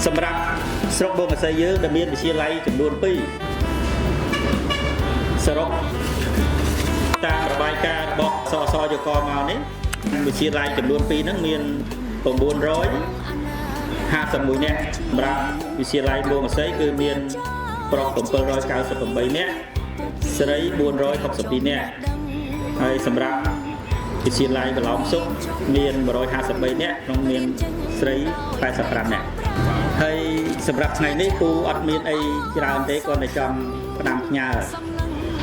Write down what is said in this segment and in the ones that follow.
សម្រាប់ស្រុកបូងកសីយើងដែលមានវិទ្យាល័យចំនួន2សរុបតាមរបាយការណ៍របស់សសយកមកនេះវិទ្យាល័យចំនួន2ហ្នឹងមាន951នាក់សម្រាប់វិទ្យាល័យបូងកសីគឺមានប្រុស798នាក់ស្រី462នាក់ហើយសម្រាប់វិទ្យាល័យកន្លងសុខមាន153នាក់ក្នុងមានស្រី85នាក់ហើយសម្រាប់ថ្ងៃនេះពូអត់មានអីច្រើនទេគាត់តែចង់ផ្ដាំផ្ញើ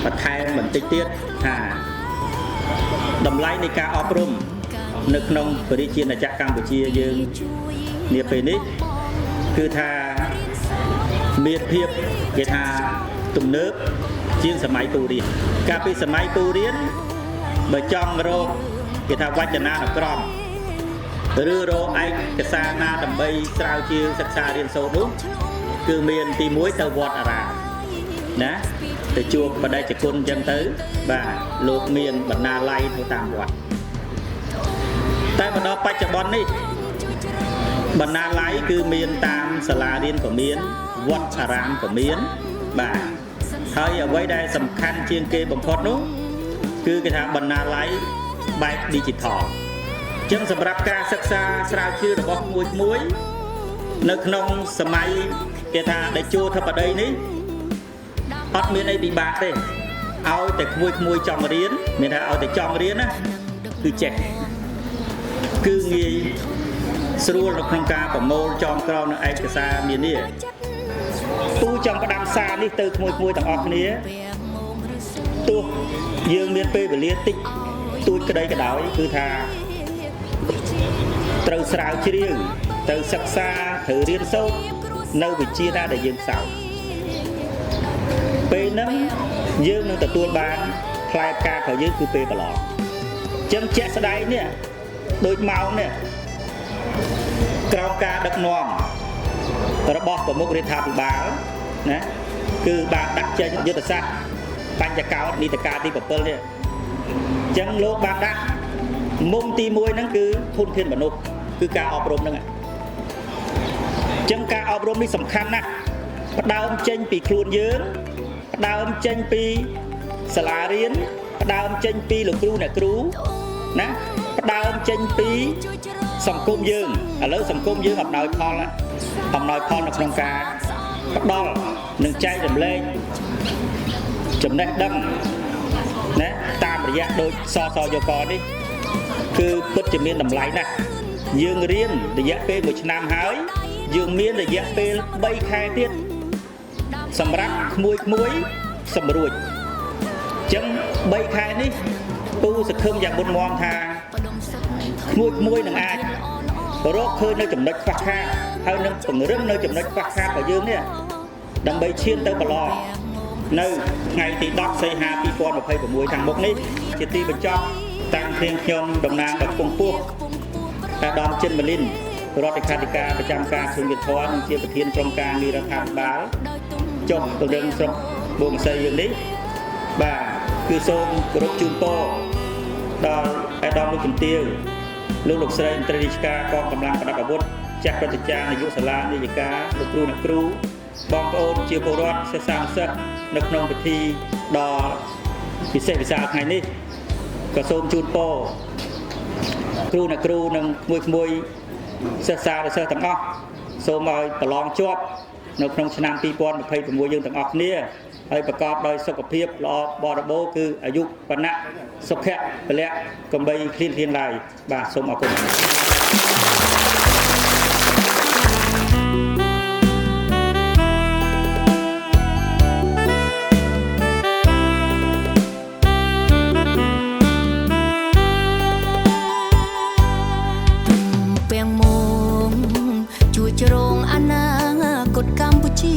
បន្ថែមបន្តិចទៀតថាតម្លៃនៃការអប់រំនៅក្នុងប្រជាជាតិអាចារ្យកម្ពុជាយើងនាពេលនេះគឺថាមានភាពគេថាទំនើបជាងសម័យពូរៀនកាលពីសម័យពូរៀនបើចង់រកគេថាវចនានុក្រមឬរកឯកសារណាដើម្បីស្រាវជ្រាវសិក្សារៀនសូត្រនោះគឺមានទី1ទៅវត្តអារាមណាទៅជួបបដិជគុណអញ្ចឹងទៅបាទលោកមានបណ្ណាល័យទៅតាមវត្តតែមកដល់បច្ចុប្បន្ននេះបណ្ណាល័យគឺមានតាមសាលារៀនក៏មានវត្តអារាមក៏មានបាទហើយអ្វីដែលសំខាន់ជាងគេបំផុតនោះគឺគេថាបណ្ណាល័យបែប digital ចឹងសម្រាប់ការសិក្សាស្រាវជ្រាវរបស់ក្មួយនៅក្នុងសម័យគេថាដេជោធិបតីនេះអត់មានអីពិបាកទេឲ្យតែក្មួយចង់រៀនមានថាឲ្យតែចង់រៀនណាគឺចេះគឺងាយស្រួលនៅក្នុងការប្រមូលចងក្រងនៅឯកសារនានាពូចង់ផ្ដាំសារនេះទៅក្មួយទាំងអស់គ្នាទោះយើងមានពេលវេលាតិចទូចក្តីក៏ដោយគឺថាត្រូវស្រាវជ្រាវទៅសិក្សាត្រូវរៀនសូត្រនៅវិជ្ជាណាដែលយើងសោកពេលហ្នឹងយើងនឹងទទួលបានផ្លែផ្ការបស់យើងគឺពេលប្រឡងចឹងជាក់ស្ដែងនេះដូចម៉ោងនេះក្រោមការដឹកនាំរបស់ប្រមុខរដ្ឋាភិបាលណាគឺបានដាក់ចេញយុទ្ធសាស្ត្របញ្ចកោតនីតិកាលទី7នេះចឹងលោកបានដាក់មុំទី1ហ្នឹងគឺធនធានមនុស្សគឺការអប់រំហ្នឹងចឹងការអប់រំនេះសំខាន់ណាស់ផ្ដើមចេញពីខ្លួនយើងផ្ដើមចេញពីសាលារៀនផ្ដើមចេញពីលោកគ្រូអ្នកគ្រូណាផ្ដើមចេញពីសង្គមយើងឥឡូវសង្គមយើងអំណោយផលនៅក្នុងការផ្ដល់និងចែករំលែកចំណេះដឹងណាតាមរយៈដូចសសយកនេះគឺពិតជាមានតម្លៃណាស់យើងរៀនរយៈពេល1ឆ្នាំហើយយើងមានរយៈពេល3ខែទៀតសម្រាប់ក្មួយសម្រួចអញ្ចឹង3ខែនេះពូសង្ឃឹមយ៉ាងមុតមមថាក្មួយនឹងអាចរកឃើញនៅចំណុចខ្វះខាតហើយនឹងពង្រឹងនៅចំណុចខ្វះខាតរបស់យើងនេះដើម្បីឈានទៅប្រឡងនៅថ្ងៃទី10សីហា2026ខាងមុខនេះជាទីបញ្ចប់តាំងពីខ្ញុំតំណាងដល់ពងពោះអាដាមចិនម៉ាលីន រដ្ឋលេខាធិការប្រចាំការក្រសួងយុទ្ធភ័ណ្ឌនិងជាប្រធានក្រុមការងាររដ្ឋាភិបាលចុះពង្រឹងស្រុកបូងសីយើងនេះបាទគឺសូមគោរពជូនពរដល់ឯកឧត្តមលោកជំទាវលោកស្រីមន្ត្រីរាជការកងកម្លាំងប្រដាប់អាវុធចាស់ព្រឹទ្ធាចារ្យនាយកសាលានាយិកាលោកគ្រូអ្នកគ្រូបងប្អូនជាពលរដ្ឋសិស្សានុសិស្សនៅក្នុងពិធីដ៏ពិសេសវិសាលថ្ងៃនេះក៏សូមជូនពរគ្រូអ្នកគ្រូនិងក្មួយសិស្សានុសិស្សទាំងអស់សូមឲ្យប្រឡងជាប់នៅក្នុងឆ្នាំ2026យើងទាំងអស់គ្នាហើយប្រកបដោយសុខភាពល្អបរិបូរណ៍គឺអាយុវណ្ណៈសុខៈពលៈកំបីគ្លៀនឡើយបាទសូមអរគុណជ្រងអនាគតកម្ពុជា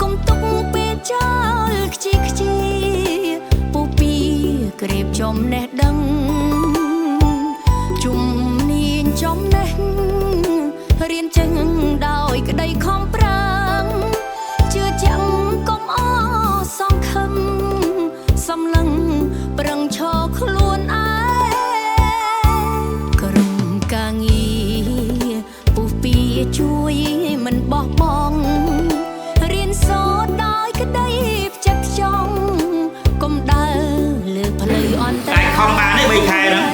កុំទុកពេលចោលខ្ជិះខ្ជាពូពីក្រេបចំណេះដឹងជំនាញចំណេះរៀនចេះដោយក្តីខំប្រឹងជឿជាក់កុំអសង្ឃឹមសំឡឹងប្រឹងឈរខ្លួនឯងក្រុមការងារពូពីជួយមិនបោះបង់រៀនសូត្រដោយក្តីផ្ចិតផ្ចង់កុំដើរលើផ្លូវអន្តរាយខំបានទេ3ខែហ្នឹង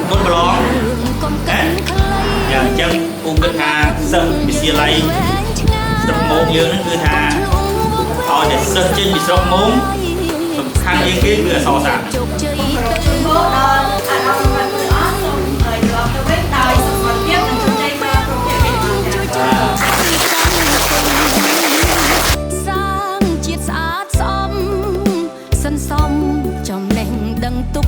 មុនប្រឡងយ៉ាងអញ្ចឹងពូគិតថាសិស្សវិទ្យាល័យស្រុកមោងយើងហ្នឹងគឺថាឲ្យតែសិស្សចេញពីស្រុកមោងសំខាន់ជាងគេគឺអក្សរសាស្ត្រជោគជ័យមកដល់អារម្មណ៍របស់ទាំងអស់សូមឲ្យយកទៅវិញដោយសុខភាពនិងជោគជ័យមកគ្រប់ភាពវិញសាងជាតិស្អាតស្អំសន្សំចំណេះដឹងទុក